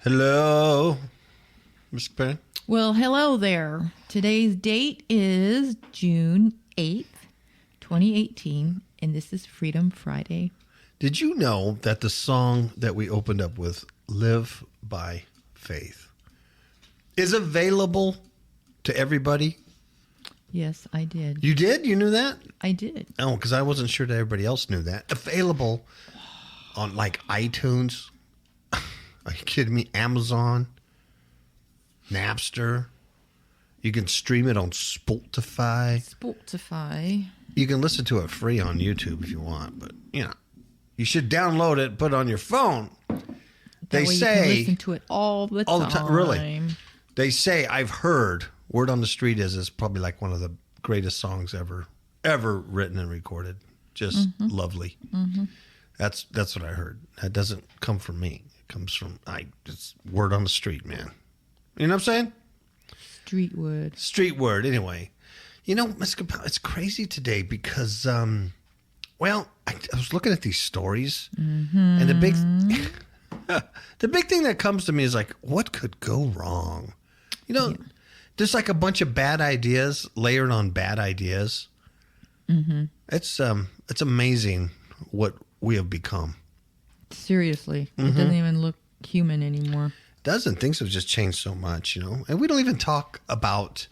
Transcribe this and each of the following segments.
Hello, Mr. Penn. Well, hello there. Today's date is June 8th, 2018, and this is Freedom Friday. Did you know that the song that we opened up with, Live by Faith, is available to everybody? Yes, I did. You did? You knew that? I did. Oh, because I wasn't sure that everybody else knew that. Available on like iTunes. Are you kidding me? Amazon, Napster. You can stream it on Spotify. You can listen to it free on YouTube if you want, but you should download it, put it on your phone. That way you can listen to it all the time. Really. They say, I've heard, word on the street is it's probably like one of the greatest songs ever written and recorded. Just lovely. Mm-hmm. That's what I heard. That doesn't come from me. It comes from it's word on the street, man. You know what I'm saying? Street word. Anyway, Ms. KAPOW, it's crazy today because, I was looking at these stories, and the big thing that comes to me is like, what could go wrong? There's like a bunch of bad ideas layered on bad ideas. Mm-hmm. It's amazing what we have become. Seriously, it doesn't even look human anymore. Doesn't. Things have just changed so much, and we don't even talk about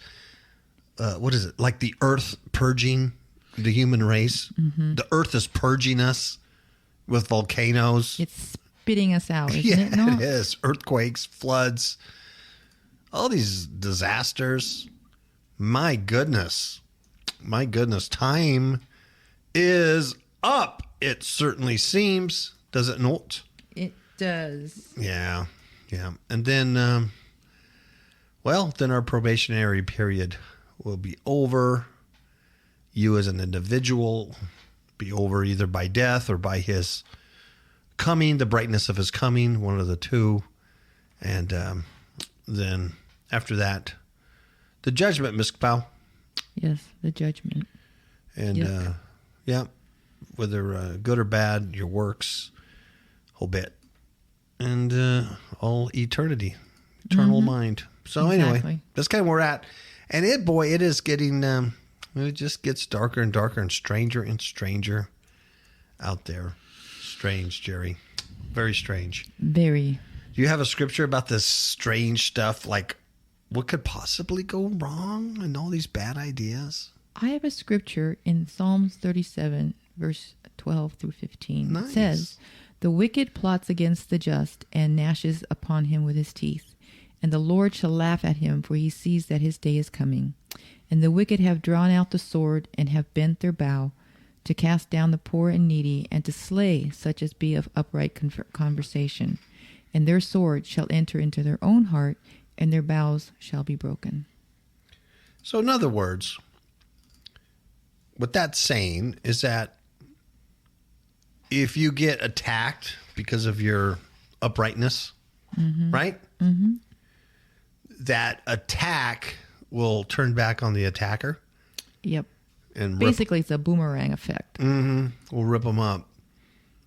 what is it, like the earth purging the human race. The earth is purging us with volcanoes. It's spitting us out, isn't it not? It is. Earthquakes, floods, all these disasters. My goodness, time is up. It certainly seems, does it not? It does. Yeah. And then, then our probationary period will be over. You as an individual be over either by death or by his coming, the brightness of his coming, one of the two. And then after that, the judgment, Ms. KAPOW. Yes, the judgment. And, whether good or bad, your works, whole bit. And all eternal mind. So anyway, that's kind of where we're at. And it is getting, it just gets darker and darker and stranger out there. Strange, Jerry. Very strange. Very. Do you have a scripture about this strange stuff? Like, what could possibly go wrong and all these bad ideas? I have a scripture in Psalms 37, verse 12 through 15. Nice. It says, "The wicked plots against the just and gnashes upon him with his teeth. And the Lord shall laugh at him, for he sees that his day is coming. And the wicked have drawn out the sword and have bent their bow to cast down the poor and needy and to slay such as be of upright conversation. And their sword shall enter into their own heart, and their bows shall be broken." So in other words, what that's saying is that if you get attacked because of your uprightness, right? Mm-hmm. That attack will turn back on the attacker. Yep. And basically, it's a boomerang effect. We'll rip them up.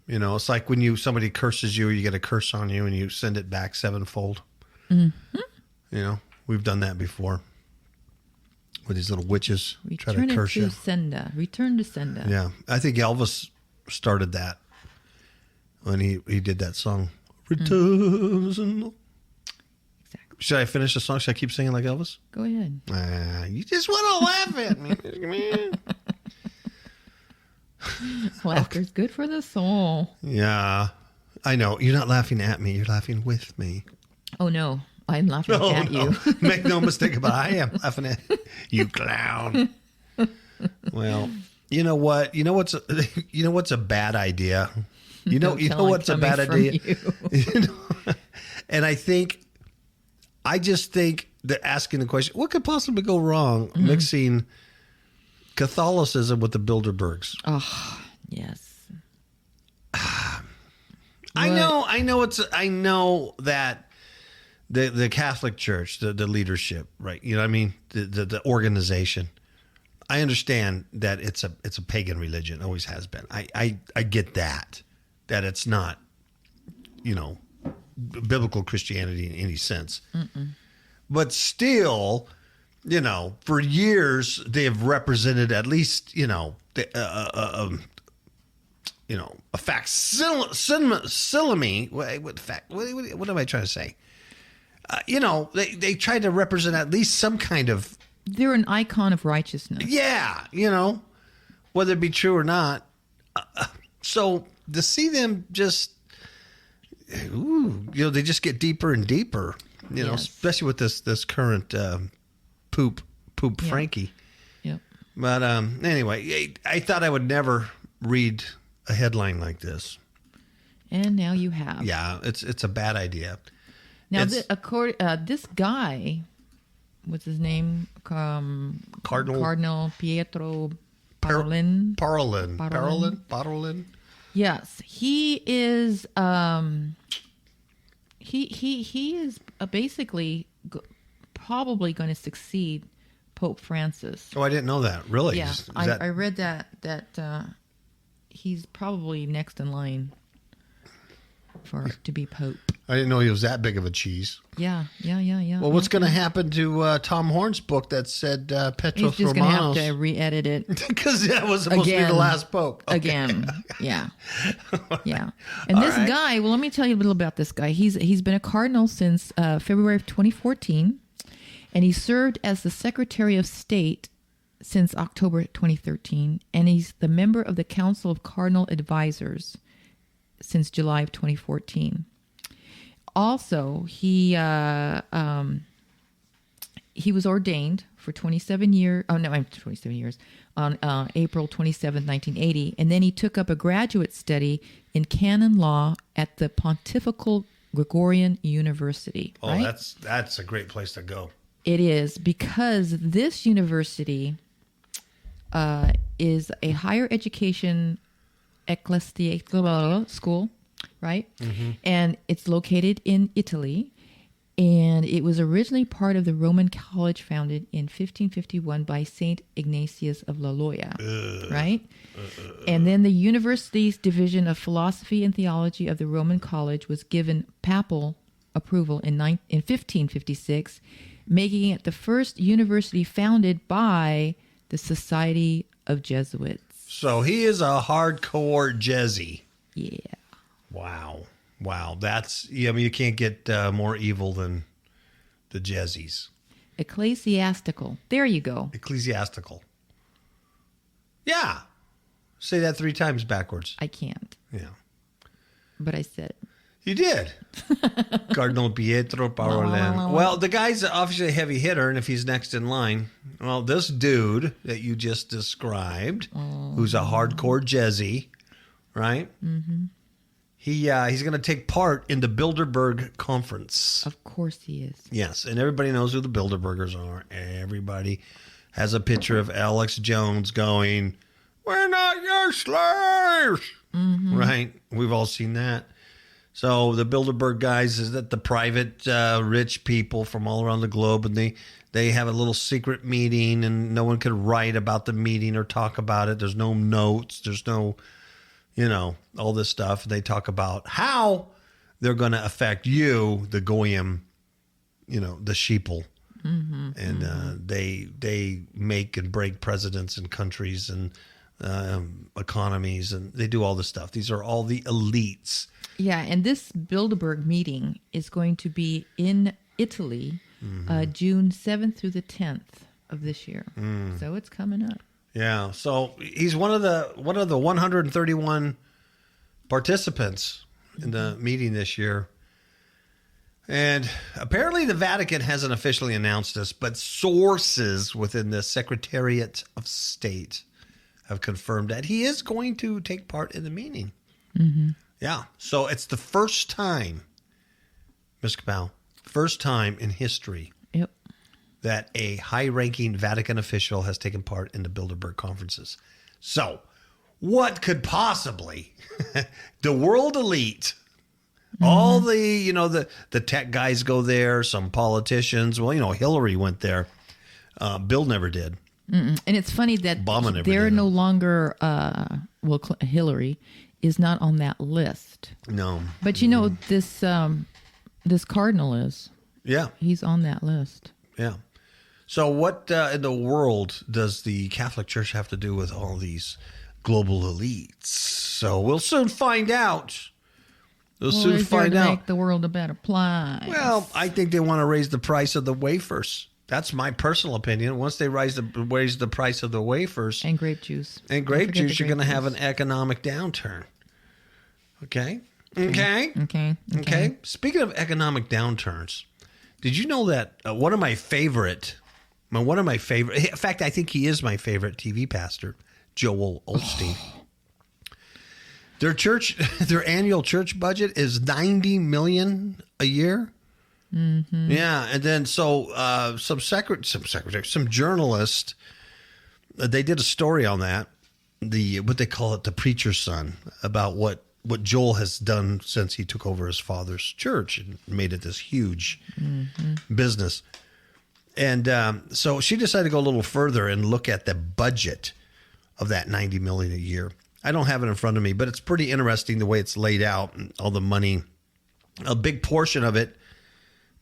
It's like when somebody curses you, you get a curse on you, and you send it back sevenfold. Mm-hmm. We've done that before. With these little witches try to curse you. Return to sender. Yeah. I think Elvis started that when he did that song. Return to sender. Exactly. Should I finish the song? Should I keep singing like Elvis? Go ahead. You just want to laugh at me. Laughter's good for the soul. Yeah. I know. You're not laughing at me. You're laughing with me. Oh, no. I'm laughing at you. Make no mistake about it. I am laughing at you, clown. Well, you know what? You know what's a bad idea? You know what's a bad idea? And I just think that asking the question, what could possibly go wrong, mixing Catholicism with the Bilderbergs? Oh, yes. I know that the Catholic Church, the leadership, right? You know what I mean? The organization. I understand that it's a pagan religion, always has been. I get that it's not, biblical Christianity in any sense. But still, for years they have represented at least, a facsimile. What am I trying to say? They tried to represent at least some kind of. They're an icon of righteousness. Yeah, whether it be true or not. So to see them just, they just get deeper and deeper. Especially with this current poop Frankie. Yep. But anyway, I thought I would never read a headline like this. And now you have. Yeah, it's a bad idea. Now, this guy, what's his name? Cardinal Pietro Parolin. Parolin. Yes, he is. He is basically probably going to succeed Pope Francis. Oh, I didn't know that. Really? Yeah, I read that he's probably next in line to be Pope. I didn't know he was that big of a cheese. Yeah. Well, what's going to happen to Tom Horn's book that said Petros Romanos? He's just going to have to re-edit it. Because that was supposed to be the last Pope. Okay. Again. Yeah. Yeah. And this guy, well, let me tell you a little about this guy. He's been a cardinal since February of 2014, and he served as the Secretary of State since October 2013, and he's the member of the Council of Cardinal Advisors since July of 2014. Also, he was ordained for 27 years. Oh, no, 27 years on April 27, 1980. And then he took up a graduate study in canon law at the Pontifical Gregorian University. Oh, right? That's a great place to go. It is, because this university is a higher education ecclesiastical school, right? Mm-hmm. And it's located in Italy. And it was originally part of the Roman college founded in 1551 by Saint Ignatius of Loyola, right? And then the university's division of philosophy and theology of the Roman college was given papal approval in 1556, making it the first university founded by the Society of Jesuits. So he is a hardcore Jezzy. Yeah. Wow. You can't get more evil than the Jezzies. Ecclesiastical. There you go. Ecclesiastical. Yeah. Say that 3 times backwards. I can't. Yeah. But I said it. You did. Cardinal Pietro Parolin. Well, the guy's obviously a heavy hitter, and if he's next in line, well, this dude that you just described, who's a hardcore Jezzy, right? Mm-hmm. He's going to take part in the Bilderberg conference. Of course he is. Yes, and everybody knows who the Bilderbergers are. Everybody has a picture of Alex Jones going, "We're not your slaves." Mm-hmm. Right? We've all seen that. So the Bilderberg guys is that the private rich people from all around the globe, and they have a little secret meeting, and no one could write about the meeting or talk about it. There's no notes. There's no, all this stuff. They talk about how they're going to affect you, the goyim, the sheeple. Mm-hmm, and they make and break presidents and countries and economies, and they do all this stuff. These are all the elites. Yeah, and this Bilderberg meeting is going to be in Italy, June 7th through the 10th of this year. So it's coming up. Yeah, so he's one of the 131 participants in the meeting this year. And apparently the Vatican hasn't officially announced this, but sources within the Secretariat of State have confirmed that he is going to take part in the meeting. Mm-hmm. Yeah, so it's the first time, Ms. KAPOW, first time in history that a high-ranking Vatican official has taken part in the Bilderberg conferences. So what could possibly the world elite, all the, the tech guys go there, some politicians, well, Hillary went there. Bill never did. Mm-mm. And it's funny that they're no longer, Hillary is not on that list. No. But this this cardinal is. Yeah. He's on that list. Yeah. So what in the world does the Catholic Church have to do with all these global elites? So we'll soon find out. We'll soon find out. Make the world a better place. Well, I think they want to raise the price of the wafers. That's my personal opinion. Once they raise the price of the wafers and grape juice, you're going to have an economic downturn. Okay. Speaking of economic downturns, did you know that one of my favorite, in fact, I think he is my favorite TV pastor, Joel Osteen. Their annual church budget is $90 million a year. Mm-hmm. Yeah, and then some journalists, they did a story on that, what they call it, the preacher's son, about what Joel has done since he took over his father's church and made it this huge business. And so she decided to go a little further and look at the budget of that $90 million a year. I don't have it in front of me, but it's pretty interesting the way it's laid out and all the money. A big portion of it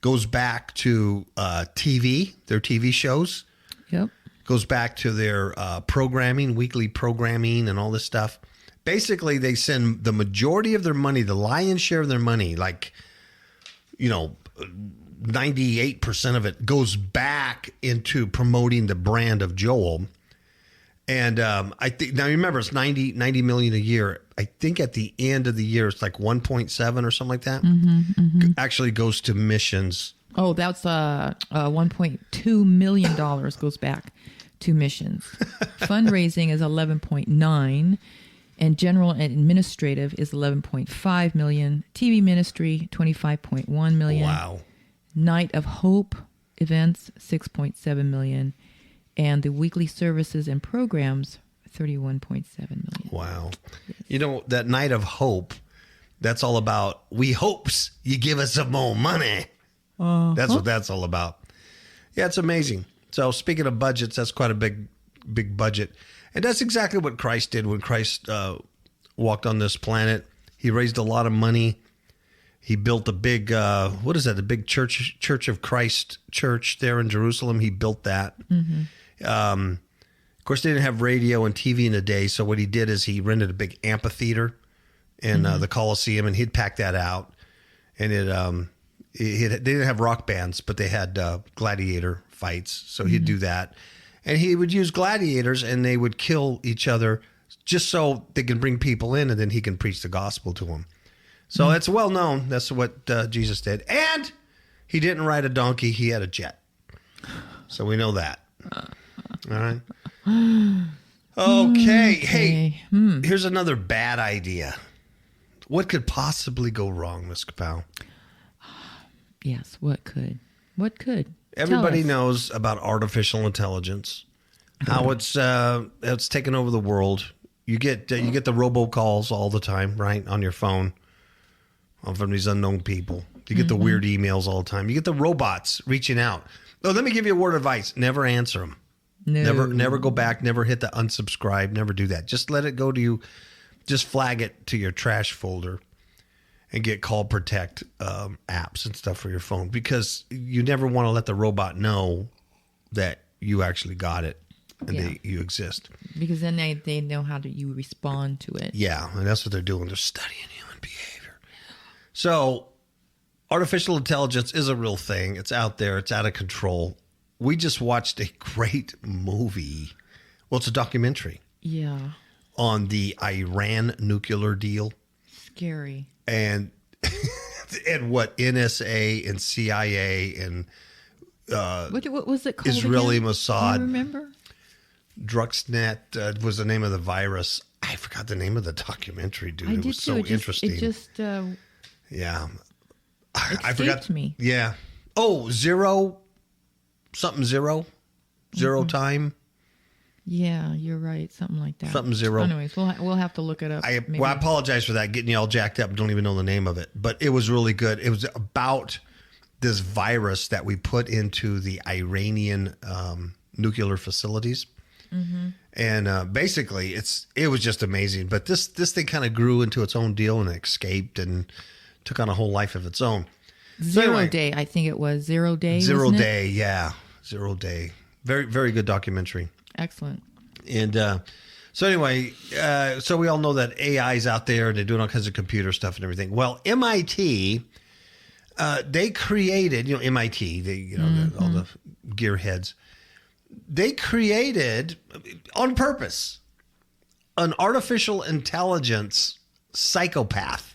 goes back to TV, their TV shows. Yep. Goes back to their programming, weekly programming and all this stuff. Basically, they send the majority of their money, the lion's share of their money, 98% of it goes back into promoting the brand of Joel. And I think now remember it's 90 million a year. I think at the end of the year it's like 1.7 or something like that. Actually goes to missions. Oh, that's $1.2 million goes back to missions. Fundraising is 11.9, and general and administrative is 11.5 million. TV ministry 25.1 million. Wow. Night of Hope events 6.7 million. And the weekly services and programs, 31.7 million. Wow. Yes. You know, that Night of Hope, that's all about, we hopes you give us some more money. That's what that's all about. Yeah, it's amazing. So speaking of budgets, that's quite a big budget. And that's exactly what Christ did when Christ walked on this planet. He raised a lot of money. He built a big, the big Church of Christ church there in Jerusalem. He built that. Of course, they didn't have radio and TV in the day, so what he did is he rented a big amphitheater in the Colosseum, and he'd pack that out. And they didn't have rock bands, but they had gladiator fights, so he'd do that. And he would use gladiators, and they would kill each other just so they can bring people in, and then he can preach the gospel to them. So it's well known. That's what Jesus did. And he didn't ride a donkey. He had a jet. So we know that. All right. Okay. Hey, here's another bad idea. What could possibly go wrong, Ms. KAPOW? Yes, what could? What could? Everybody knows about artificial intelligence, how it's taken over the world. You get the robocalls all the time, right, on your phone from these unknown people. You get the weird emails all the time. You get the robots reaching out. Oh, let me give you a word of advice. Never answer them. No. Never go back. Never hit the unsubscribe. Never do that. Just let it go to you. Just flag it to your trash folder and get call protect apps and stuff for your phone, because you never want to let the robot know that you actually got it and you exist. Because then they know how you respond to it. Yeah, and that's what they're doing. They're studying human behavior. So artificial intelligence is a real thing. It's out there. It's out of control. We just watched a great movie. Well, it's a documentary. Yeah. On the Iran nuclear deal. Scary. And what NSA and CIA and what was it called Israeli again? Mossad. Do you remember? Drugsnet was the name of the virus. I forgot the name of the documentary, dude. It was so interesting. It just yeah. I forgot me. Yeah. Oh, zero time. Yeah, you're right. Something like that. Something zero. Anyways, we'll have to look it up. I apologize for that, getting you all jacked up. Don't even know the name of it, but it was really good. It was about this virus that we put into the Iranian nuclear facilities, and basically it was just amazing. But this thing kind of grew into its own deal and escaped and took on a whole life of its own. Zero Day, I think it was. Zero Day, Zero wasn't it? Day, yeah. Zero Day. Very, very good documentary. Excellent. And so anyway, so we all know that AI is out there and they're doing all kinds of computer stuff and everything. Well, MIT, they created, MIT, all the gearheads, they created on purpose an artificial intelligence psychopath.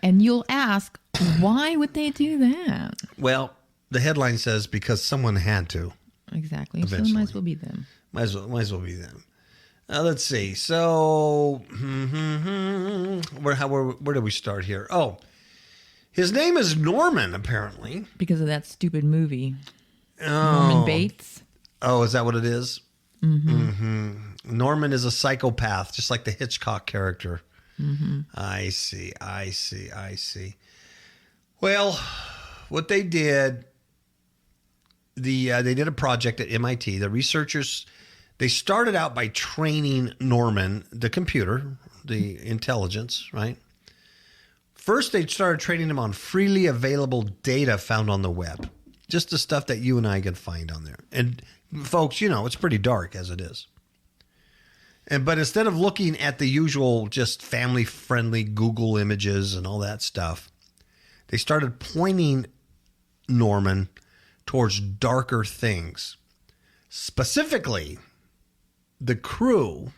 And you'll ask, why would they do that? Well, the headline says because someone had to. Exactly. Eventually. So it might as well be them. Might as well be them. Let's see. So, where do we start here? Oh, his name is Norman, apparently. Because of that stupid movie. Norman Bates. Oh, is that what it is? Mm-hmm. Norman is a psychopath, just like the Hitchcock character. Mm-hmm. I see. Well, what they did, they did a project at MIT. The researchers, they started out by training Norman, the computer, the intelligence, right? First, they started training him on freely available data found on the web. Just the stuff that you and I can find on there. And folks, it's pretty dark as it is. But instead of looking at the usual just family-friendly Google images and all that stuff, they started pointing Norman towards darker things. Specifically, the crew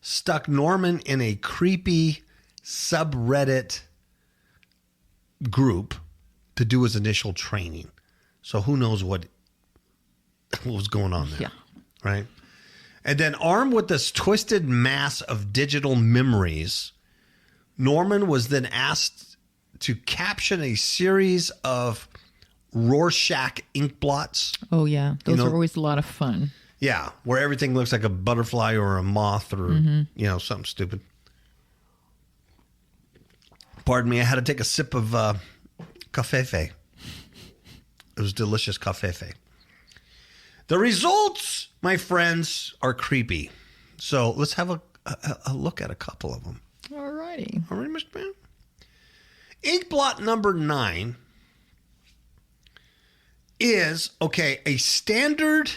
stuck Norman in a creepy subreddit group to do his initial training. So who knows what was going on there, right? And then armed with this twisted mass of digital memories, Norman was then asked to caption a series of Rorschach ink blots. Oh, yeah. Those are always a lot of fun. Yeah, where everything looks like a butterfly or a moth or, something stupid. Pardon me, I had to take a sip of cafefe. It was delicious cafefe. The results, my friends, are creepy. So let's have a look at a couple of them. All righty. All right, Mr. Man. Ink blot number 9 is, a standard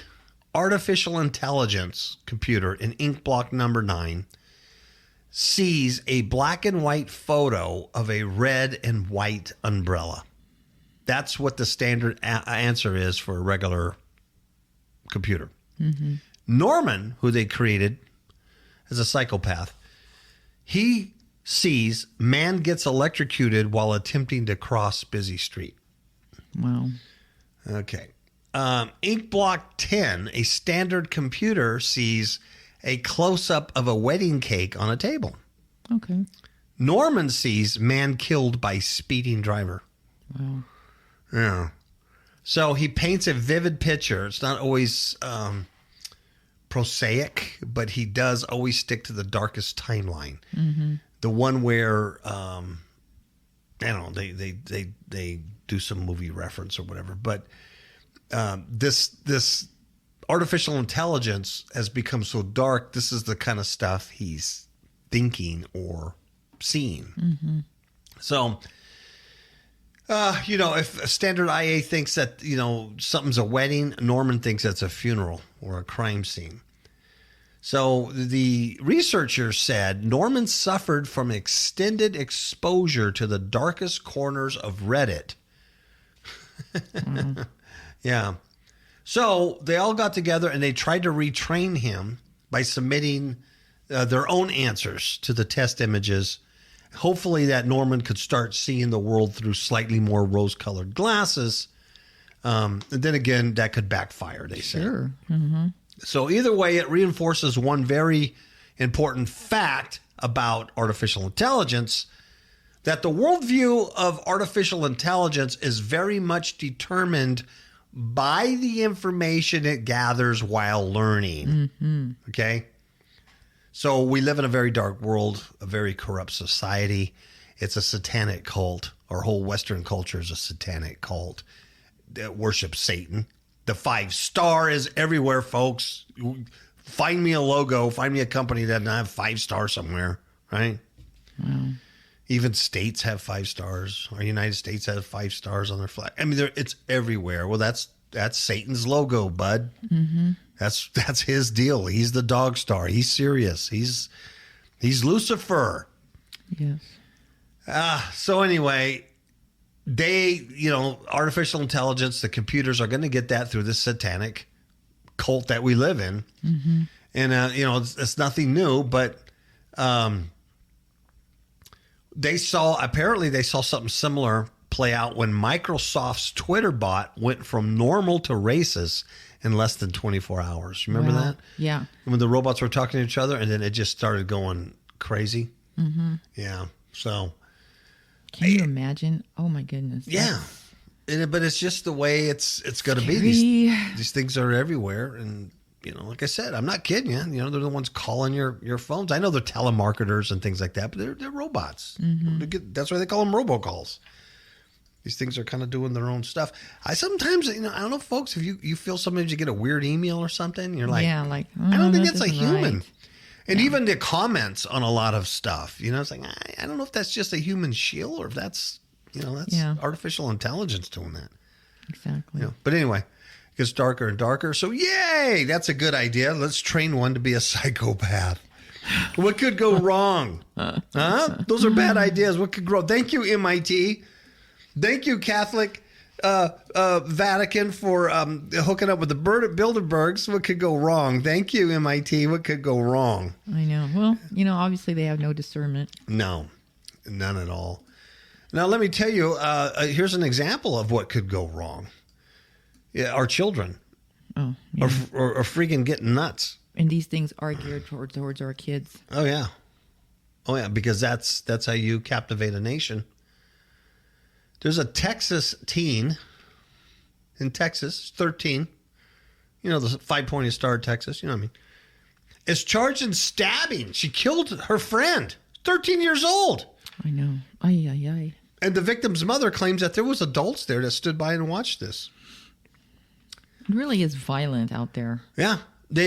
artificial intelligence computer in ink block number 9 sees a black and white photo of a red and white umbrella. That's what the standard answer is for a regular computer. Mm-hmm. Norman, who they created as a psychopath, he sees man gets electrocuted while attempting to cross busy street. Wow. Okay. Ink block 10, a standard computer sees a close-up of a wedding cake on a table. Okay. Norman sees man killed by speeding driver. Wow. Yeah. So he paints a vivid picture. It's not always prosaic, but he does always stick to the darkest timeline. Mm-hmm. The one where, I don't know, they do some movie reference or whatever. But this artificial intelligence has become so dark. This is the kind of stuff he's thinking or seeing. Mm-hmm. So... if a standard IA thinks that, something's a wedding, Norman thinks that's a funeral or a crime scene. So the researchers said Norman suffered from extended exposure to the darkest corners of Reddit. Mm. Yeah. So they all got together and they tried to retrain him by submitting their own answers to the test images. Hopefully that Norman could start seeing the world through slightly more rose-colored glasses. And then again, that could backfire, they say. Sure. Mm-hmm. So either way, it reinforces one very important fact about artificial intelligence, that the worldview of artificial intelligence is very much determined by the information it gathers while learning. Mm-hmm. Okay? So we live in a very dark world, a very corrupt society. It's a satanic cult. Our whole Western culture is a satanic cult that worships Satan. The 5-star is everywhere, folks. Find me a logo. Find me a company that doesn't have 5-star somewhere, right? Wow. Even states have 5 stars. Our United States has 5 stars on their flag. I mean, it's everywhere. Well, that's Satan's logo, bud. Mm-hmm. That's his deal. He's the dog star. He's serious. He's Lucifer. Yes. So anyway, artificial intelligence, the computers are going to get that through this satanic cult that we live in. Mm-hmm. And, it's nothing new, but they saw something similar play out when Microsoft's Twitter bot went from normal to racist in less than 24 hours. Remember that? Yeah. When the robots were talking to each other and then it just started going crazy. Mm-hmm. Yeah. So. Can you imagine? Oh my goodness. Yeah. But it's just the way it's going to be. These things are everywhere. And, like I said, I'm not kidding you. They're the ones calling your phones. I know they're telemarketers and things like that, but they're robots. Mm-hmm. That's why they call them robocalls. These things are kind of doing their own stuff. I sometimes, I don't know, folks, if you feel sometimes you get a weird email or something, you're like, I don't think that's a human. Right. And even the comments on a lot of stuff, it's like, I don't know if that's just a human shield or if that's artificial intelligence doing that. Exactly. But anyway, it gets darker and darker. So yay, that's a good idea. Let's train one to be a psychopath. What could go wrong? Those are bad ideas. What could grow? Thank you, MIT. Thank you, Catholic Vatican, for hooking up with the Bilderbergs. What could go wrong? Thank you, MIT. What could go wrong? I know. Well, obviously they have no discernment. No, none at all. Now, let me tell you, here's an example of what could go wrong. Yeah, our children are freaking getting nuts. And these things are geared towards our kids. Oh, yeah. Because that's how you captivate a nation. There's a Texas teen in Texas, 13. The 5-pointed star of Texas, you know what I mean? Is charged in stabbing. She killed her friend, 13 years old. I know. Ay, ay, ay. And the victim's mother claims that there was adults there that stood by and watched this. It really is violent out there. Yeah. You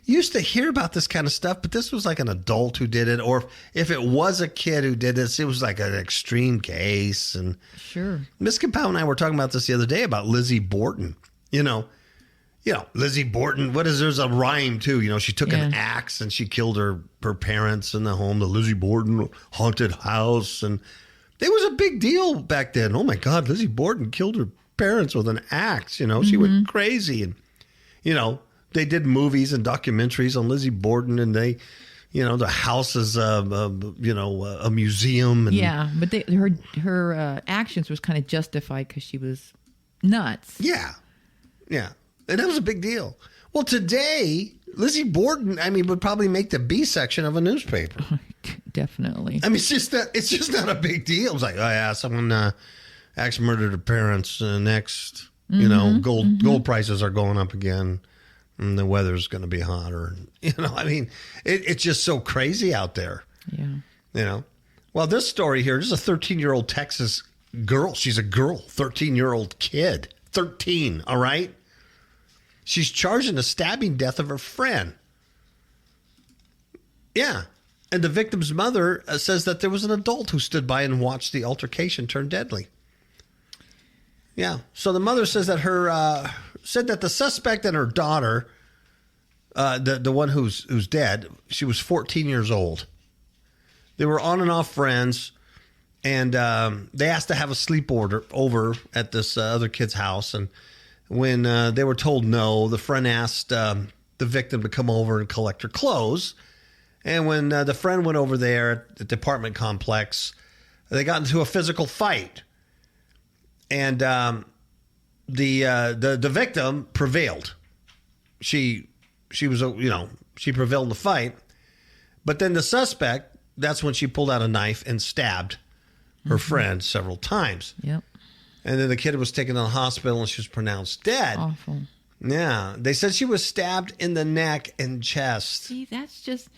used to hear about this kind of stuff, but this was like an adult who did it, or if it was a kid who did this, it was like an extreme case. And sure, Miss KAPOW and I were talking about this the other day about Lizzie Borden. Lizzie Borden. There's a rhyme too. She took an axe and she killed her parents in the home, the Lizzie Borden haunted house, and it was a big deal back then. Oh my God, Lizzie Borden killed her parents with an axe. She went crazy. And they did movies and documentaries on Lizzie Borden, and they, the house is a museum. And, but her actions was kind of justified because she was nuts. Yeah, and that was a big deal. Well, today Lizzie Borden, would probably make the B section of a newspaper. Definitely. It's just not a big deal. It's like, oh yeah, someone axe murdered her parents. Next. Gold prices are going up again, and the weather's going to be hotter. It's just so crazy out there. Yeah. Well, this story here, this is a 13-year-old Texas girl. She's a girl, 13-year-old kid, 13. All right. She's charged in the stabbing death of her friend. Yeah. And the victim's mother says that there was an adult who stood by and watched the altercation turn deadly. Yeah. So the mother says that said that the suspect and her daughter, the one who's dead, she was 14 years old. They were on and off friends, and they asked to have a sleepover over at this other kid's house. And when they were told no, the friend asked the victim to come over and collect her clothes. And when the friend went over there at the apartment complex, they got into a physical fight. And the victim prevailed. She was, she prevailed in the fight. But then the suspect, that's when she pulled out a knife and stabbed her friend several times. Yep. And then the kid was taken to the hospital and she was pronounced dead. Awful. Yeah. They said she was stabbed in the neck and chest. See, that's just...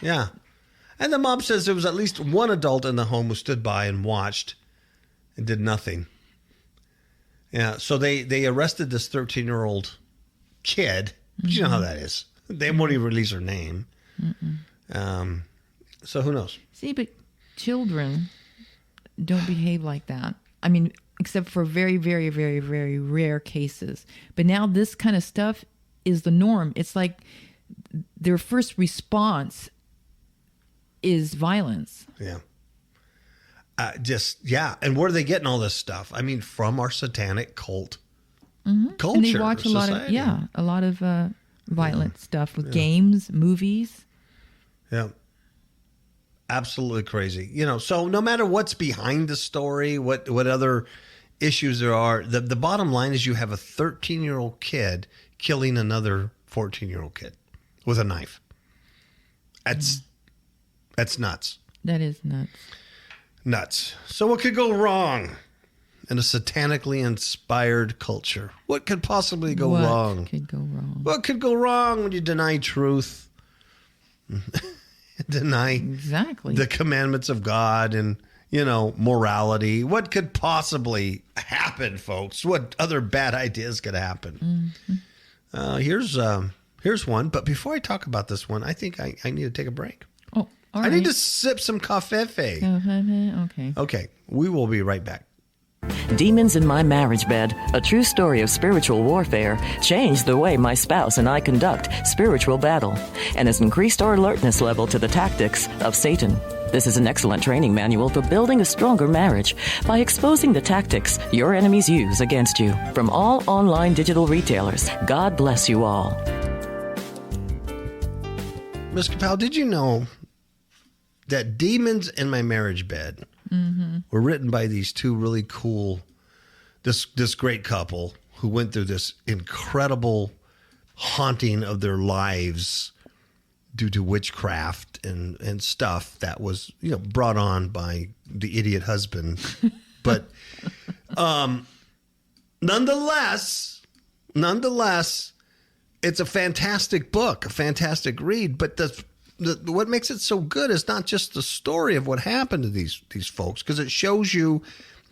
Yeah. And the mom says there was at least one adult in the home who stood by and watched and did nothing. Yeah. So they arrested this 13-year-old kid. You know how that is. They won't even release her name. So who knows? See, but children don't behave like that. I mean, except for very, very, very, very rare cases. But now this kind of stuff is the norm. It's like their first response is violence. Yeah. And where are they getting all this stuff? I mean, from our satanic cult culture. And they watch a lot of violent stuff with games, movies. Yeah. Absolutely crazy. So no matter what's behind the story, what other issues there are, the bottom line is you have a 13-year-old kid killing another 14-year-old kid with a knife. That's nuts. That is nuts. Nuts. So what could go wrong in a satanically inspired culture? What could possibly go wrong? What could go wrong? What could go wrong when you deny truth? Deny exactly the commandments of God and, morality. What could possibly happen, folks? What other bad ideas could happen? Mm-hmm. Here's one. But before I talk about this one, I think I need to take a break. Oh, all right. I need to sip some café. Okay. Okay. We will be right back. Demons in My Marriage Bed, a true story of spiritual warfare, changed the way my spouse and I conduct spiritual battle and has increased our alertness level to the tactics of Satan. This is an excellent training manual for building a stronger marriage by exposing the tactics your enemies use against you from all online digital retailers. God bless you all. Ms. KAPOW, did you know that Demons in My Marriage Bed were written by these two really cool, this great couple who went through this incredible haunting of their lives due to witchcraft and stuff that was, brought on by the idiot husband. But nonetheless, it's a fantastic book, a fantastic read. But what makes it so good is not just the story of what happened to these folks, because it shows you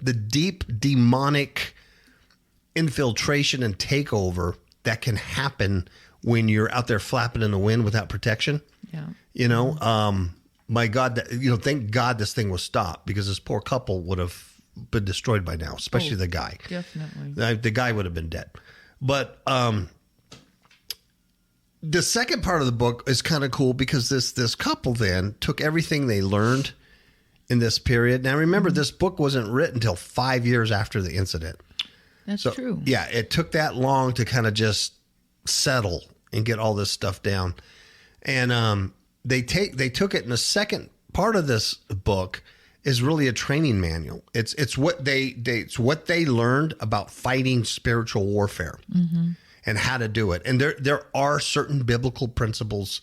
the deep demonic infiltration and takeover that can happen when you're out there flapping in the wind without protection. Yeah. My God, thank God this thing was stopped, because this poor couple would have been destroyed by now, especially the guy. Definitely. The guy would have been dead. But the second part of the book is kind of cool, because this couple then took everything they learned in this period. Now, remember, this book wasn't written until 5 years after the incident. That's true. Yeah, it took that long to kind of just settle and get all this stuff down. And they took it in the second part of this book is really a training manual. It's what they learned about fighting spiritual warfare. Mm-hmm. And how to do it. And there are certain biblical principles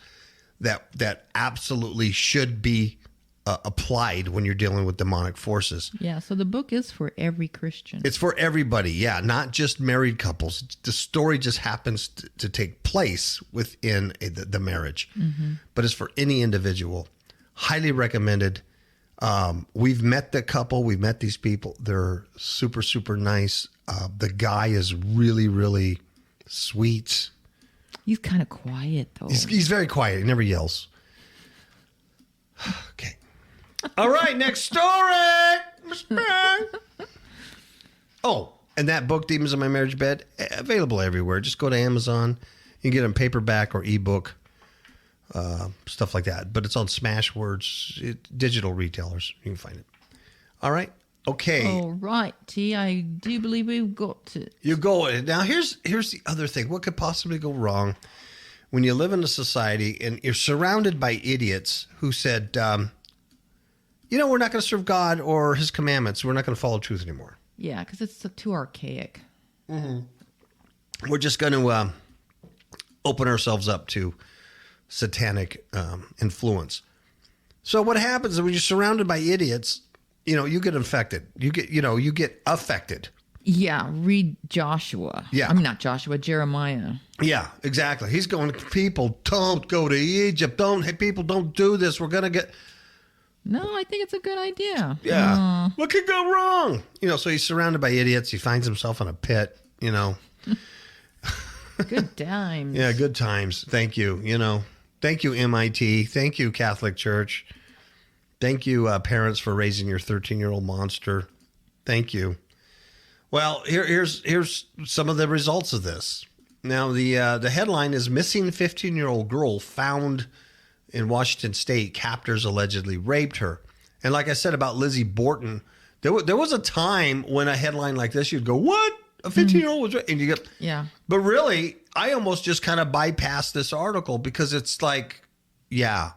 that absolutely should be applied when you're dealing with demonic forces. Yeah, so the book is for every Christian. It's for everybody, yeah, not just married couples. The story just happens to take place within the marriage. Mm-hmm. But it's for any individual. Highly recommended. We've met the couple. We've met these people. They're super, super nice. The guy is really, really sweet. He's kind of quiet, though. He's very quiet. He never yells. Okay. All right, next story. Oh, and that book, Demons in My Marriage Bed, available everywhere. Just go to Amazon. You can get them paperback or ebook, stuff like that. But it's on Smashwords, digital retailers. You can find it. All right. Okay. All right, T. I do believe we've got it. You go. Now, here's the other thing. What could possibly go wrong when you live in a society and you're surrounded by idiots who said, we're not going to serve God or his commandments. We're not going to follow truth anymore. Yeah, because it's too archaic. Mm-hmm. We're just going to open ourselves up to satanic influence. So what happens is when you're surrounded by idiots, you get infected. You get affected. Yeah, read Joshua. Yeah. I mean, not Joshua, Jeremiah. Yeah, exactly. He's going, people, don't go to Egypt. People, don't do this. We're going to get... No, I think it's a good idea. Yeah. What could go wrong? So he's surrounded by idiots. He finds himself in a pit, Good times. Yeah, good times. Thank you. Thank you, MIT. Thank you, Catholic Church. Thank you, parents, for raising your 13-year-old monster. Thank you. Well, here's some of the results of this. Now, the headline is Missing 15-Year-Old Girl Found in Washington State. Captors allegedly raped her. And like I said about Lizzie Borton, there was a time when a headline like this, you'd go, what? A 15-year-old was raped? And you go, yeah. But really, I almost just kind of bypassed this article because it's like, yeah,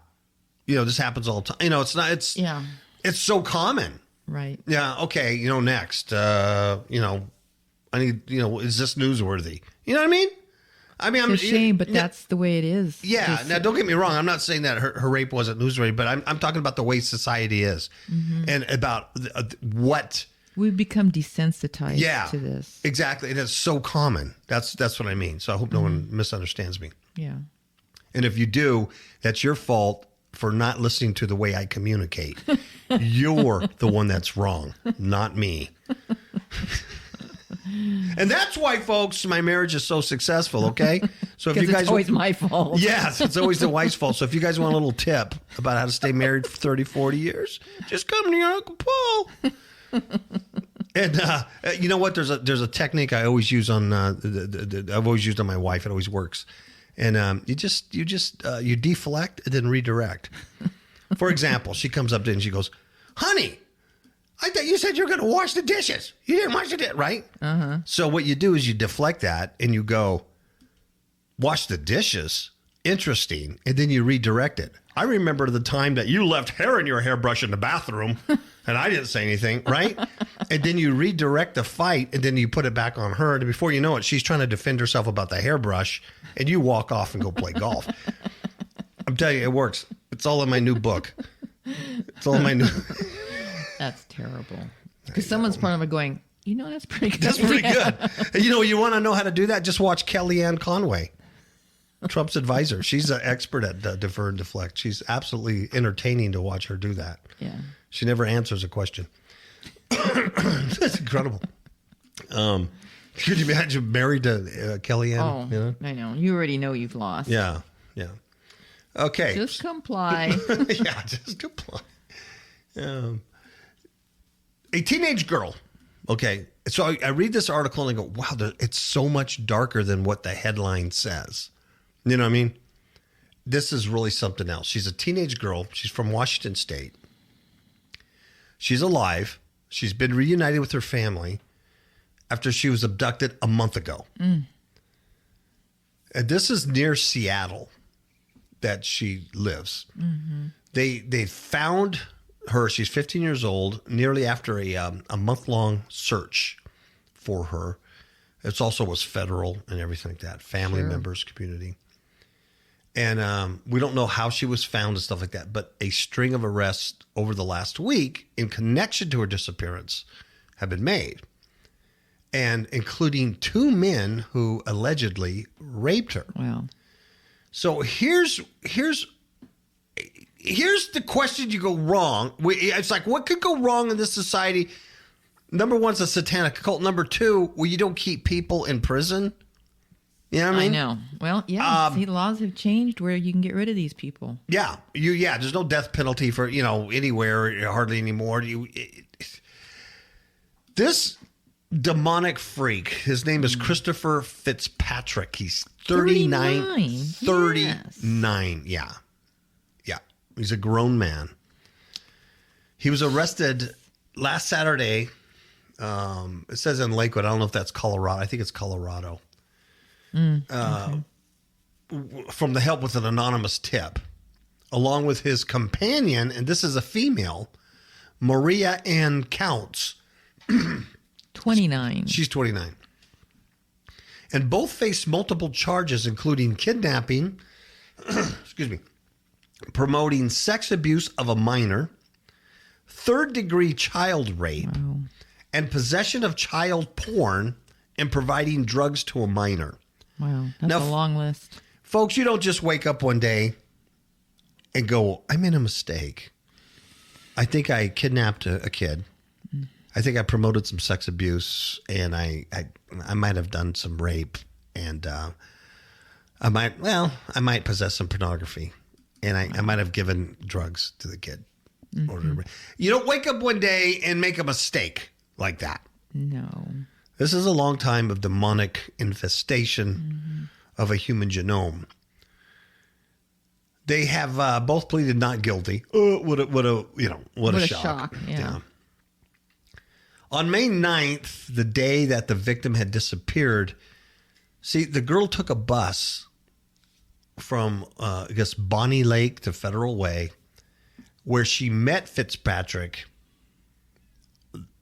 this happens all the time. It's so common. Right. Yeah. Okay. Next, I need, is this newsworthy? You know what I mean? It's a shame, but that's the way it is. Yeah. Now, don't get me wrong. I'm not saying that her rape wasn't newsworthy, but I'm talking about the way society is and about what we've become desensitized to this. Exactly. And it's so common. That's what I mean. So I hope no one misunderstands me. Yeah. And if you do, that's your fault for not listening to the way I communicate. You're the one that's wrong, not me. And that's why, folks, my marriage is so successsull, okay? So if you guys, it's always my fault. Yes, it's always the wife's fault. So if you guys want a little tip about how to stay married for 30, 40 years, just come to your Uncle Paul. And you know what? There's a technique I always use on I've always used on my wife. It always works. And you deflect and then redirect. For example, she comes up to me and she goes, "Honey, I thought you said you were going to wash the dishes. You didn't wash the dishes, right?" Uh-huh. So what you do is you deflect that and you go, "Wash the dishes? Interesting." And then you redirect it. "I remember the time that you left hair in your hairbrush in the bathroom and I didn't say anything," right? And then you redirect the fight and then you put it back on her. And before you know it, she's trying to defend herself about the hairbrush and you walk off and go play golf. I'm telling you, it works. It's all in my new book. It's all in my new... That's terrible. Because someone's probably going, that's pretty good. That's pretty good. You want to know how to do that? Just watch Kellyanne Conway, Trump's advisor. She's an expert at defer and deflect. She's absolutely entertaining to watch her do that. Yeah. She never answers a question. That's incredible. Could you imagine married to Kellyanne? Oh, I know. You already know you've lost. Yeah. Okay. Just comply. Yeah, just comply. A teenage girl. Okay. So I read this article and I go, wow, it's so much darker than what the headline says. You know what I mean? This is really something else. She's a teenage girl. She's from Washington State. She's alive. She's been reunited with her family after she was abducted a month ago. And this is near Seattle that she lives. Mm-hmm. They found her. She's 15 years old, nearly after a month-long search for her. It also was federal and everything like that. Family members, community. And we don't know how she was found and stuff like that, but a string of arrests over the last week in connection to her disappearance have been made, and including 2 men who allegedly raped her. Wow. So here's the question you go wrong. It's like, what could go wrong in this society? Number one, it's a satanic cult. Number 2, you don't keep people in prison. You know what I mean? I know. Well, yeah. Laws have changed where you can get rid of these people. Yeah. There's no death penalty for, anywhere, hardly anymore. This demonic freak, his name is Christopher Fitzpatrick. He's 39. 39. Yes. Yeah. He's a grown man. He was arrested last Saturday. It says in Lakewood. I don't know if that's Colorado. I think it's Colorado. From the help with an anonymous tip, along with his companion, and this is a female, Maria Ann Counts. 29. She's 29. And both face multiple charges, including kidnapping, promoting sex abuse of a minor, third-degree child rape, and possession of child porn, and providing drugs to a minor. Wow, that's a long list. Folks, you don't just wake up one day and go, I made a mistake. I think I kidnapped a kid. I think I promoted some sex abuse, and I might have done some rape, and I might possess some pornography, and I might have given drugs to the kid. You don't wake up one day and make a mistake like that. No. This is a long time of demonic infestation of a human genome. They have both pleaded not guilty. What a shock. Yeah. On May 9th, the day that the victim had disappeared, see, the girl took a bus from, I guess, Bonnie Lake to Federal Way, where she met Fitzpatrick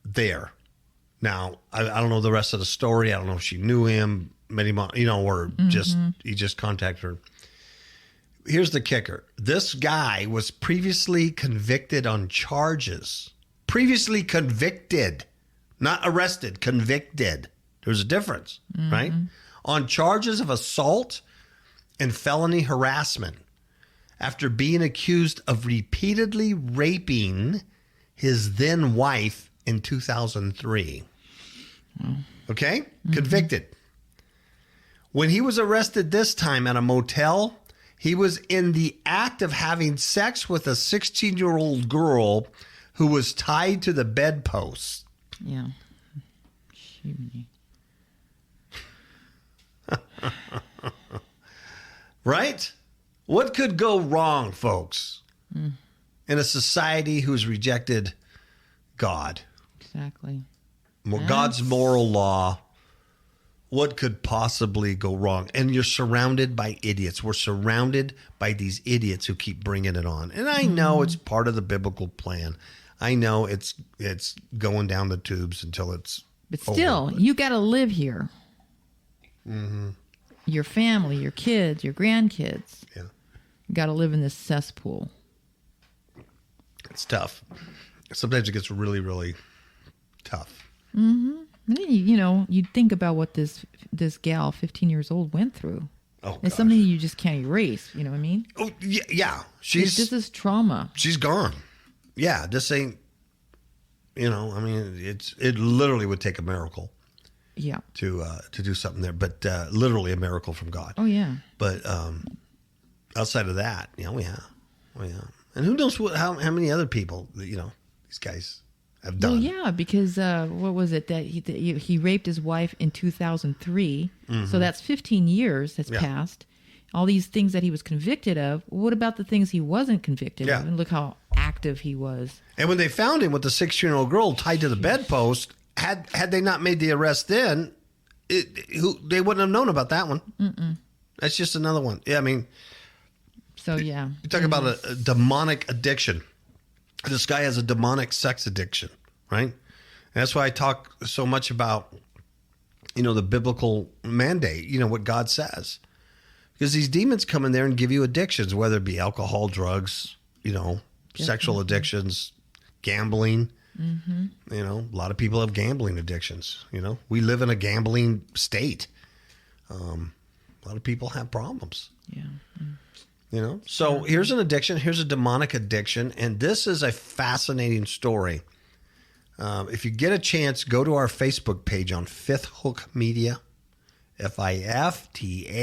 there. Now, I don't know the rest of the story. I don't know if she knew him, met him, or he just contacted her. Here's the kicker. This guy was previously convicted on charges. Previously convicted, not arrested, convicted. There's a difference, right? On charges of assault and felony harassment after being accused of repeatedly raping his then wife in 2003. Okay? Convicted. When he was arrested this time at a motel, he was in the act of having sex with a 16-year-old girl who was tied to the bedpost. Yeah. Right? What could go wrong, folks, in a society who's rejected God? Exactly. God's moral law. What could possibly go wrong? And you're surrounded by idiots. We're surrounded by these idiots who keep bringing it on. And I know it's part of the biblical plan. I know it's going down the tubes until it's But still, you got to live here. Your family, your kids, your grandkids. Yeah. You got to live in this cesspool. It's tough. Sometimes it gets really, really tough. And then you think about what this gal, 15 years old, went through. Oh, it's something you just can't erase. You know what I mean? Oh, yeah. This is trauma. She's gone. Yeah, this ain't, it literally would take a miracle. Yeah. To do something there, but literally a miracle from God. Oh, yeah. But outside of that, yeah. And who knows how many other people, these guys have done. Well, yeah, because what was it that he raped his wife in 2003? So that's 15 years that's passed. All these things that he was convicted of. What about the things he wasn't convicted of? And look how active he was. And when they found him with the 16-year-old girl tied to the bedpost, had they not made the arrest then, they wouldn't have known about that one. That's just another one. Yeah, I mean. So, yeah. You talk about a demonic addiction. This guy has a demonic sex addiction, right? And that's why I talk so much about, the biblical mandate, what God says. Because these demons come in there and give you addictions, whether it be alcohol, drugs, sexual addictions, gambling. A lot of people have gambling addictions. We live in a gambling state. A lot of people have problems. Yeah. So here's an addiction. Here's a demonic addiction. And this is a fascinating story. If you get a chance, go to our Facebook page on Fifth Hook Media. FIFTHOOK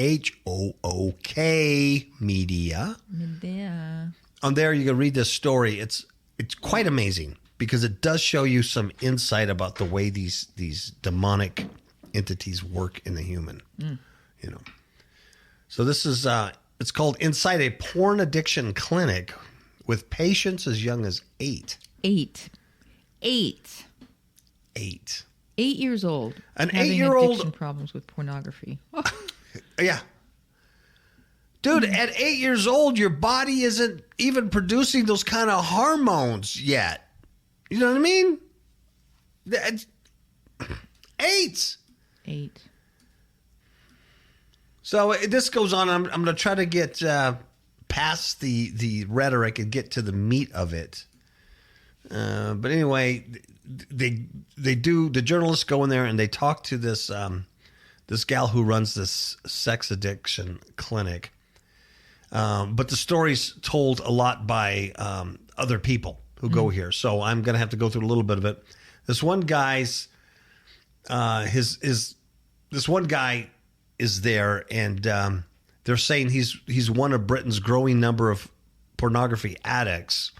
Media. On there, you can read this story. It's quite amazing because it does show you some insight about the way these demonic entities work in the human. So this is it's called Inside a Porn Addiction Clinic with patients as young as 8. 8 years old. An having 8-year-old addiction problems with pornography. Yeah. Dude, at 8 years old, your body isn't even producing those kind of hormones yet. You know what I mean? That's 8. So this goes on. I'm going to try to get past the rhetoric and get to the meat of it. But anyway, the journalists go in there and they talk to this gal who runs this sex addiction clinic. But the story's told a lot by other people who go here. So I'm going to have to go through a little bit of it. This one guy's this one guy is there, and they're saying he's one of Britain's growing number of pornography addicts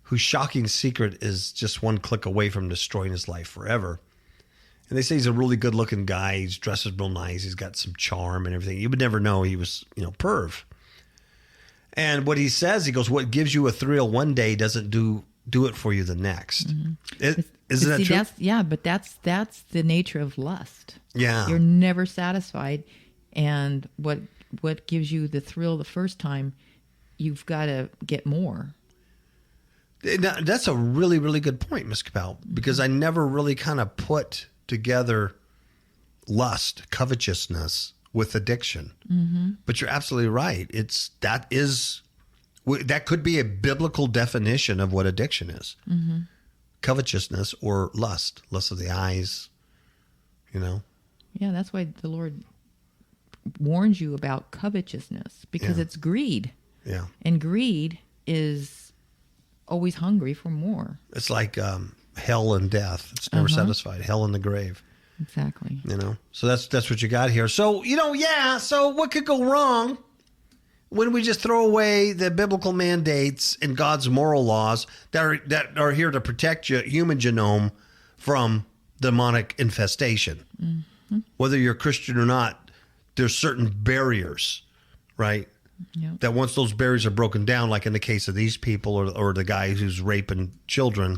whose shocking secret is just one click away from destroying his life forever. And they say he's a really good-looking guy. He's dresses real nice. He's got some charm and everything. You would never know he was, perv. And what he says, he goes, what gives you a thrill one day doesn't do it for you the next. Mm-hmm. Isn't that true? But that's the nature of lust. Yeah. You're never satisfied. And what gives you the thrill the first time, you've got to get more. That's a really, really good point, Ms. KAPOW, because I never really kind of put together lust, covetousness with addiction. Mm-hmm. But you're absolutely right. That could be a biblical definition of what addiction is. Mm-hmm. Covetousness or lust of the eyes, Yeah, that's why the Lord warns you about covetousness, because it's greed. Yeah. And greed is always hungry for more. It's like hell and death. It's never satisfied. Hell in the grave. Exactly. So that's what you got here. So, so what could go wrong when we just throw away the biblical mandates and God's moral laws that are here to protect your human genome from demonic infestation? Mm-hmm. Whether you're Christian or not, there's certain barriers, right? Yep. That once those barriers are broken down, like in the case of these people or the guy who's raping children,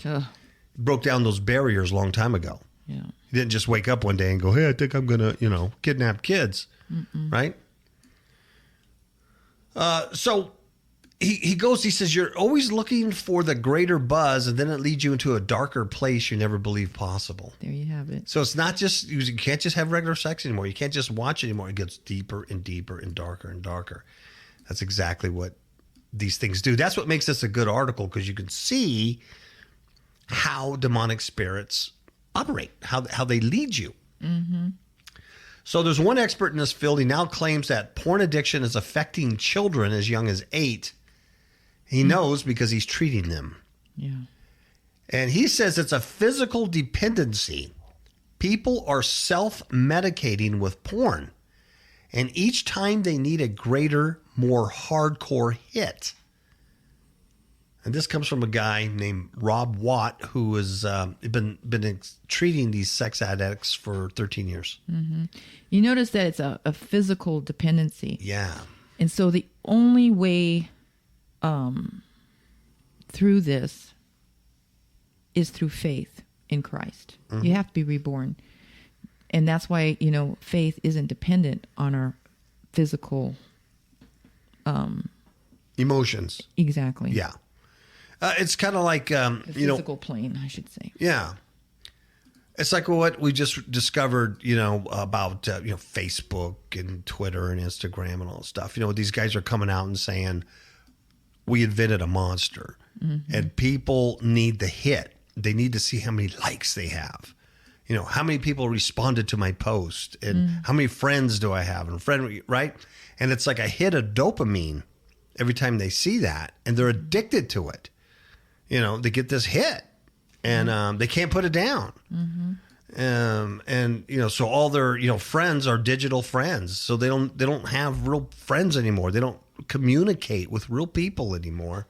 broke down those barriers a long time ago. Yeah. He didn't just wake up one day and go, hey, I think I'm going to, kidnap kids. Mm-mm. Right? So he says, you're always looking for the greater buzz, and then it leads you into a darker place you never believed possible. There you have it. So it's not just, you can't just have regular sex anymore. You can't just watch anymore. It gets deeper and deeper and darker and darker. That's exactly what these things do. That's what makes this a good article, because you can see how demonic spirits operate, how they lead you. Mm-hmm. So there's one expert in this field. He now claims that porn addiction is affecting children as young as 8. He knows because he's treating them. Yeah. And he says it's a physical dependency. People are self-medicating with porn. And each time they need a greater, more hardcore hit. And this comes from a guy named Rob Watt, who has been treating these sex addicts for 13 years. Mm-hmm. You notice that it's a physical dependency. Yeah. And so the only way through this is through faith in Christ. Mm-hmm. You have to be reborn. And that's why, faith isn't dependent on our physical emotions. Exactly. Yeah. It's kind of like, the physical plane, I should say. Yeah. It's like what we just discovered, about, Facebook and Twitter and Instagram and all that stuff. These guys are coming out and saying, we invented a monster. Mm-hmm. And people need the hit. They need to see how many likes they have. How many people responded to my post, and how many friends do I have, and right? And it's like a hit of dopamine every time they see that, and they're addicted to it. They get this hit, and they can't put it down. Mm-hmm. So all their friends are digital friends, so they don't have real friends anymore. They don't communicate with real people anymore,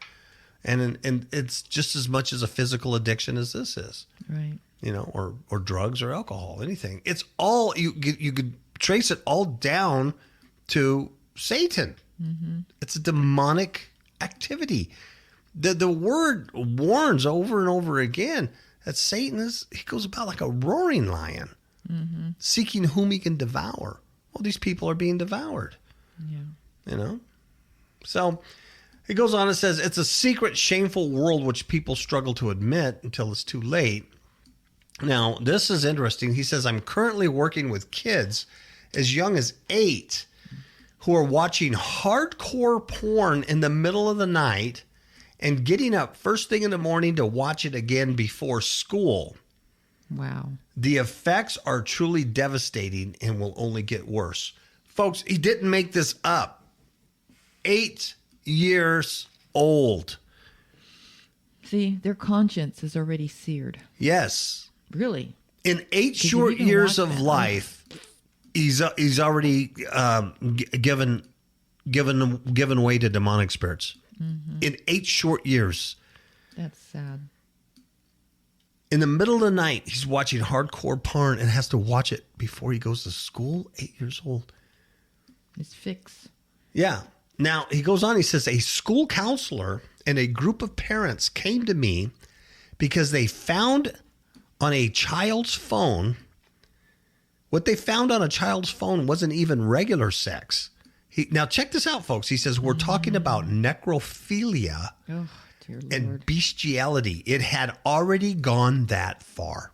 and it's just as much as a physical addiction as this is. Right. Or drugs or alcohol, anything. It's all, you could trace it all down to Satan. Mm-hmm. It's a demonic activity. The word warns over and over again that Satan he goes about like a roaring lion, seeking whom he can devour. Well, these people are being devoured. Yeah. So he goes on and says, it's a secret, shameful world which people struggle to admit until it's too late. Now, this is interesting. He says, I'm currently working with kids as young as 8 who are watching hardcore porn in the middle of the night and getting up first thing in the morning to watch it again before school. Wow. The effects are truly devastating and will only get worse. Folks, he didn't make this up. 8 years old. See, their conscience is already seared. Yes. Really? In 8 short years of life, he's already given way to demonic spirits. Mm-hmm. In 8 short years, That's sad. In the middle of the night, he's watching hardcore porn and has to watch it before he goes to school. 8 years old. His fix. Yeah. Now, he goes on, he says, a school counselor and a group of parents came to me because they found on a child's phone, what they found on a child's phone wasn't even regular sex. Now, check this out, folks. He says, we're talking about necrophilia and bestiality. It had already gone that far.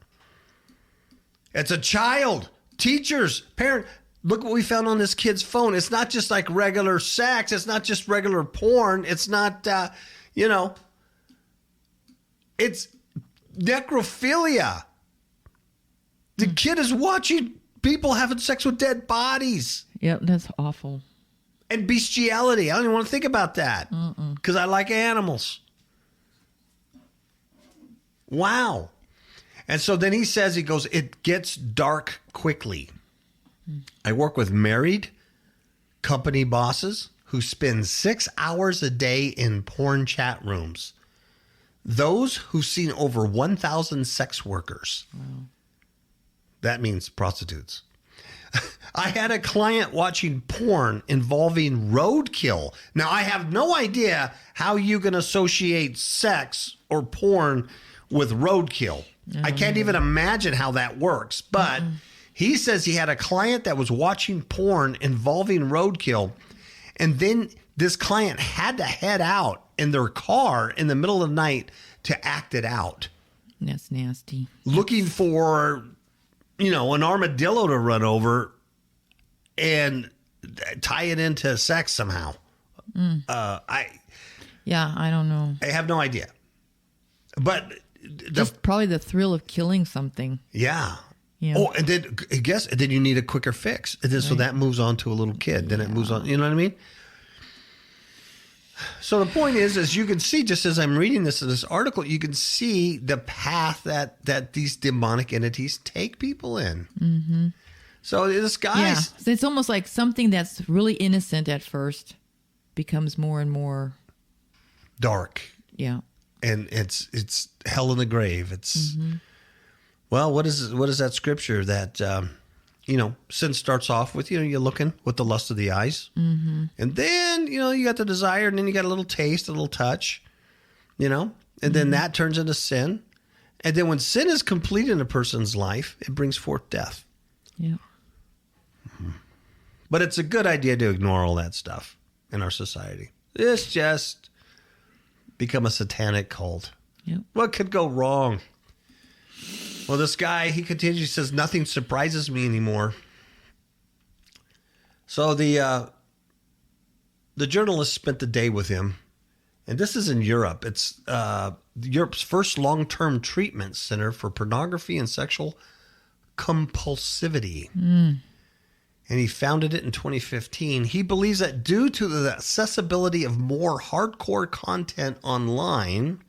It's a child. Teachers, parents. Look what we found on this kid's phone. It's not just like regular sex. It's not just regular porn. It's not, it's necrophilia. The kid is watching people having sex with dead bodies. Yep, that's awful. And bestiality. I don't even want to think about that because I like animals. Wow. And so then he says, he goes, it gets dark quickly. I work with married company bosses who spend 6 hours a day in porn chat rooms. Those who've seen over 1,000 sex workers. Wow. That means prostitutes. I had a client watching porn involving roadkill. Now, I have no idea how you can associate sex or porn with roadkill. I can't even imagine how that works. But he says he had a client that was watching porn involving roadkill. And then this client had to head out in their car in the middle of the night to act it out. That's nasty. Looking for, an armadillo to run over and tie it into sex somehow. I don't know. I have no idea. But just probably the thrill of killing something. Yeah. Yeah. Oh, and then you need a quicker fix. And then, so that moves on to a little kid. Then it moves on. You know what I mean? So the point is, as you can see, just as I'm reading this article, you can see the path that these demonic entities take people in. Mm-hmm. So this guy's... So it's almost like something that's really innocent at first becomes more and more... dark. Yeah. And it's hell in the grave. It's... Well, what is that scripture that, sin starts off with, you're looking with the lust of the eyes. Mm-hmm. And then, you got the desire, and then you got a little taste, a little touch, and then that turns into sin. And then when sin is complete in a person's life, it brings forth death. Yeah. Mm-hmm. But it's a good idea to ignore all that stuff in our society. It's just become a satanic cult. Yep. What could go wrong? Well, this guy, he continues, he says, nothing surprises me anymore. So the journalist spent the day with him. And this is in Europe. It's Europe's first long-term treatment center for pornography and sexual compulsivity. And he founded it in 2015. He believes that due to the accessibility of more hardcore content online,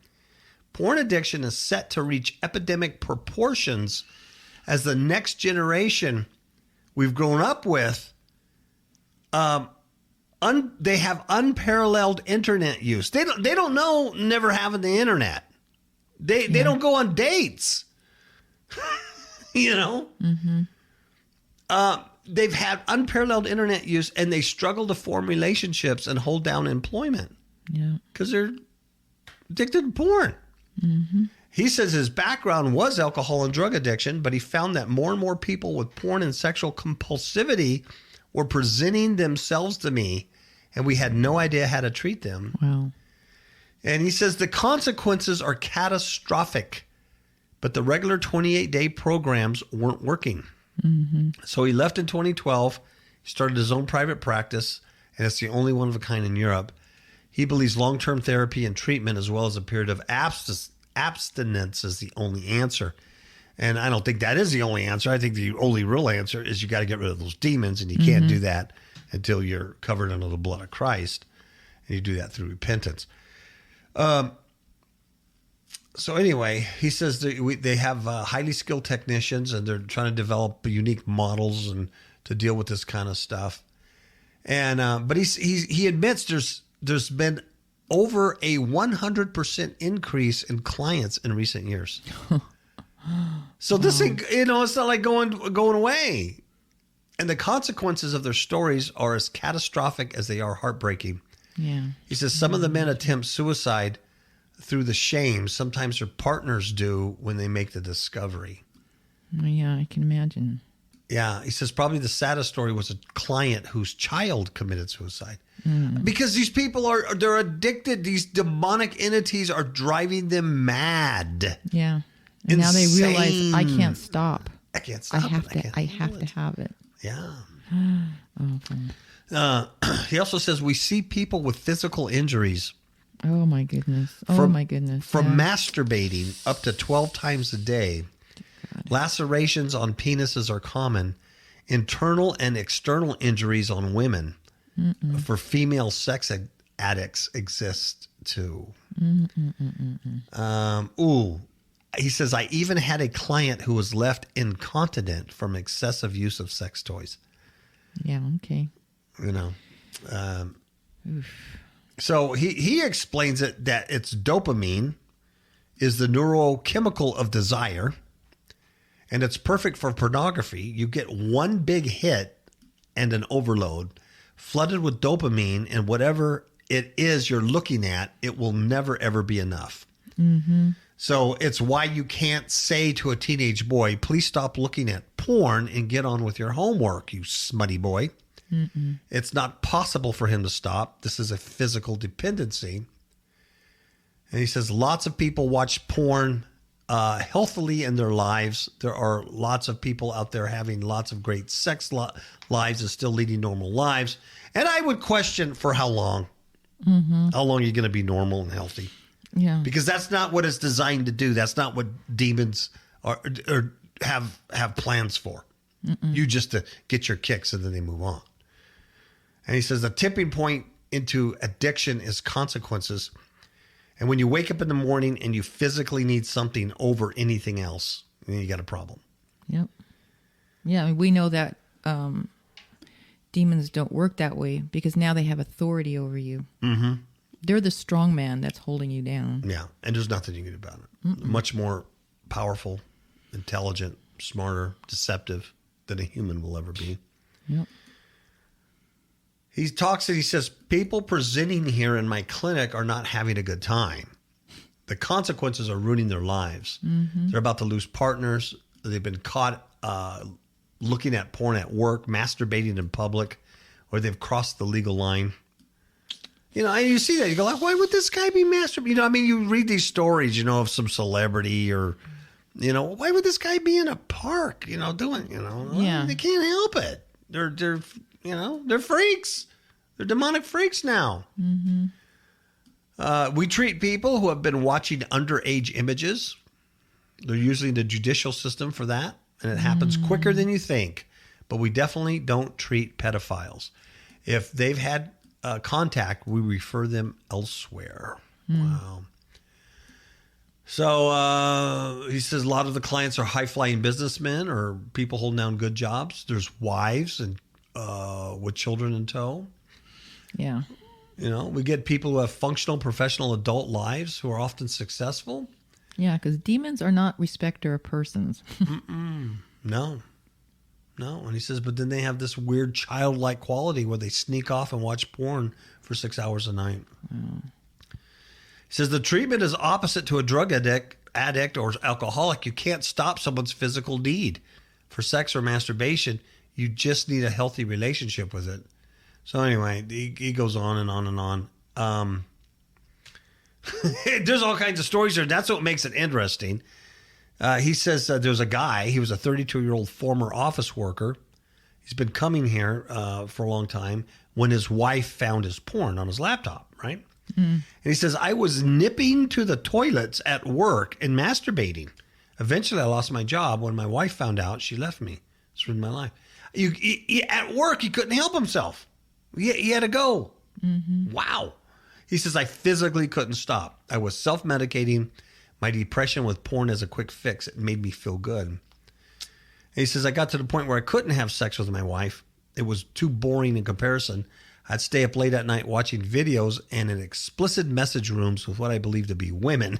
porn addiction is set to reach epidemic proportions as the next generation we've grown up with, they have unparalleled internet use. They don't know never having the internet. They don't go on dates. Mm-hmm. They've had unparalleled internet use, and they struggle to form relationships and hold down employment. Yeah, because they're addicted to porn. Mm-hmm. He says his background was alcohol and drug addiction, but he found that more and more people with porn and sexual compulsivity were presenting themselves to me, and we had no idea how to treat them. Wow. And he says the consequences are catastrophic, but the regular 28-day programs weren't working. Mm-hmm. So he left in 2012, he started his own private practice, and it's the only one of a kind in Europe. He believes long-term therapy and treatment, as well as a period of abstinence, is the only answer. And I don't think that is the only answer. I think the only real answer is you got to get rid of those demons, and you can't do that until you're covered under the blood of Christ. And you do that through repentance. So anyway, he says they have highly skilled technicians, and they're trying to develop unique models and to deal with this kind of stuff. And but he admits there's been over a 100% increase in clients in recent years. So this thing, it's not like going away. And the consequences of their stories are as catastrophic as they are heartbreaking. Yeah. He says some of the men attempt suicide through the shame sometimes their partners do when they make the discovery. Yeah, I can imagine. Yeah, he says probably the saddest story was a client whose child committed suicide. Because these people they're addicted. These demonic entities are driving them mad. Yeah. And now they realize I can't stop. I can't stop. I have to have it. Yeah. Oh, He also says we see people with physical injuries. oh my goodness. From Yeah. masturbating up to 12 times a day. Lacerations on penises are common. Internal and external injuries on women for female sex addicts exist too. He says, I even had a client who was left incontinent from excessive use of sex toys. Yeah, okay. So he explains it that it's dopamine is the neurochemical of desire, and it's perfect for pornography. You get one big hit and an overload, flooded with dopamine, and whatever it is you're looking at, it will never, ever be enough. Mm-hmm. So it's why you can't say to a teenage boy, please stop looking at porn and get on with your homework, you smutty boy. Mm-mm. It's not possible for him to stop. This is a physical dependency. And he says lots of people watch porn healthily in their lives. There are lots of people out there having lots of great sex lives and still leading normal lives. And I would question for how long. Mm-hmm. How long are you going to be normal and healthy? Yeah. Because that's not what it's designed to do. That's not what demons have plans for. Mm-mm. You just to get your kicks and then they move on. And he says the tipping point into addiction is consequences. And when you wake up in the morning and you physically need something over anything else, then you got a problem. Yep. Yeah, I mean, we know that demons don't work that way because now they have authority over you. Mm-hmm. They're the strong man that's holding you down. Yeah, and there's nothing you can do about it. Mm-mm. Much more powerful, intelligent, smarter, deceptive than a human will ever be. Yep. He talks and he says, people presenting here in my clinic are not having a good time. The consequences are ruining their lives. Mm-hmm. They're about to lose partners. They've been caught looking at porn at work, masturbating in public, or they've crossed the legal line. And you see that. You go like, why would this guy be masturbating? You read these stories, of some celebrity or, why would this guy be in a park, doing, Yeah. They can't help it. They're freaks. They're demonic freaks now. Mm-hmm. We treat people who have been watching underage images. They're using the judicial system for that, and it happens quicker than you think. But we definitely don't treat pedophiles. If they've had contact, we refer them elsewhere. Wow. So he says a lot of the clients are high-flying businessmen or people holding down good jobs. There's wives and with children in tow. Yeah. We get people who have functional, professional, adult lives who are often successful. Yeah, because demons are not respecter of persons. No. And he says, but then they have this weird childlike quality where they sneak off and watch porn for 6 hours a night. He says the treatment is opposite to a drug addict or alcoholic. You can't stop someone's physical need. For sex or masturbation, you just need a healthy relationship with it. So anyway, he goes on and on and on. There's all kinds of stories there. That's what makes it interesting. He says there's a guy, he was a 32-year-old former office worker. He's been coming here for a long time when his wife found his porn on his laptop, right? And he says, I was nipping to the toilets at work and masturbating. Eventually, I lost my job. When my wife found out, she left me. It's ruined my life. At work, he couldn't help himself. He had to go. Mm-hmm. Wow. He says, I physically couldn't stop. I was self-medicating my depression with porn as a quick fix. It made me feel good. And he says, I got to the point where I couldn't have sex with my wife. It was too boring in comparison. I'd stay up late at night watching videos and in explicit message rooms with what I believe to be women.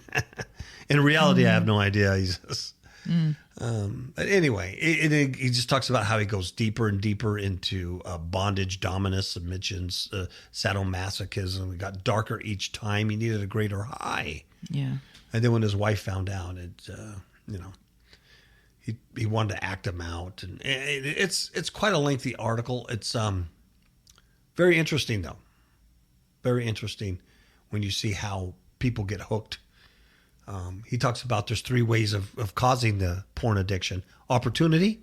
In reality, I have no idea. But anyway, he just talks about how he goes deeper and deeper into bondage, dominance, submissions, sadomasochism. It got darker each time. He needed a greater high. Yeah. And then when his wife found out, he wanted to act him out. And it's quite a lengthy article. It's very interesting, though. Very interesting when you see how people get hooked. He talks about there's 3 ways of causing the porn addiction. Opportunity.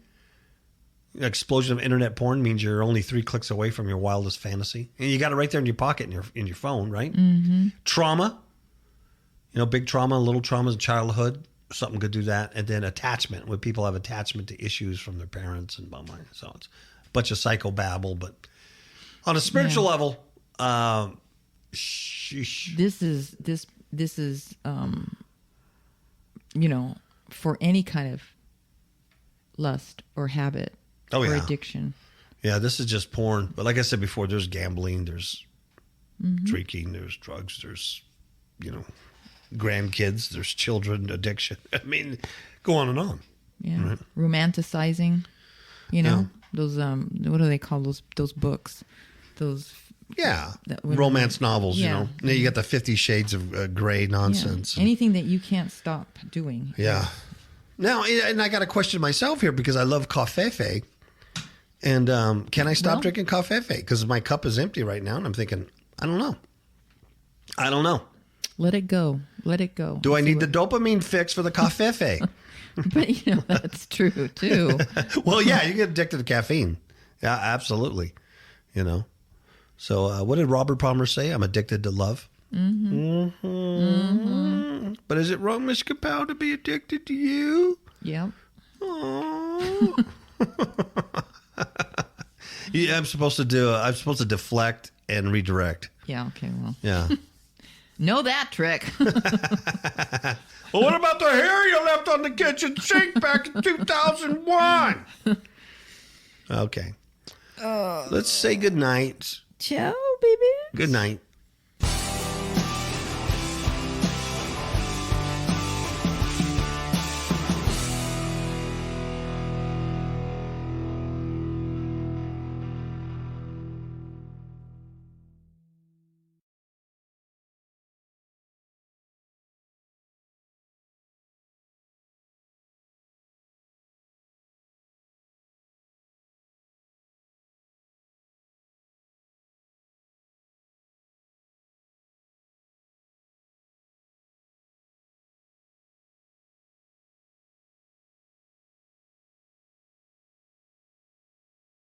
Explosion of internet porn means you're only 3 clicks away from your wildest fantasy. And you got it right there in your pocket in your phone, right? Mm-hmm. Trauma. Big trauma, little traumas in childhood. Something could do that. And then attachment, when people have attachment to issues from their parents and blah. So it's a bunch of psychobabble. But on a spiritual level, this is for any kind of lust or habit or addiction. Yeah, this is just porn. But like I said before, there's gambling, there's drinking, there's drugs, there's, grandkids, there's children addiction. I mean, go on and on. Yeah. Right? Romanticizing, those, what do they call those books? Those... Yeah, romance novels, Now you got the 50 Shades of Grey nonsense. Yeah. Anything that you can't stop doing. Yeah. Now, and I got a question myself here because I love covfefe. And can I stop drinking covfefe? Because my cup is empty right now, and I'm thinking, I don't know. Let it go. Do I need the dopamine fix for the covfefe? But, that's true, too. Well, yeah, you get addicted to caffeine. Yeah, absolutely. So what did Robert Palmer say? I'm addicted to love. Mm-hmm. Mm-hmm. But is it wrong, Miss KAPOW, to be addicted to you? Yep. Yeah, I'm supposed to deflect and redirect. Yeah, okay, well. Yeah. Know that trick. Well, what about the hair you left on the kitchen sink back in 2001? Okay. Let's say good night. Ciao, baby. Good night.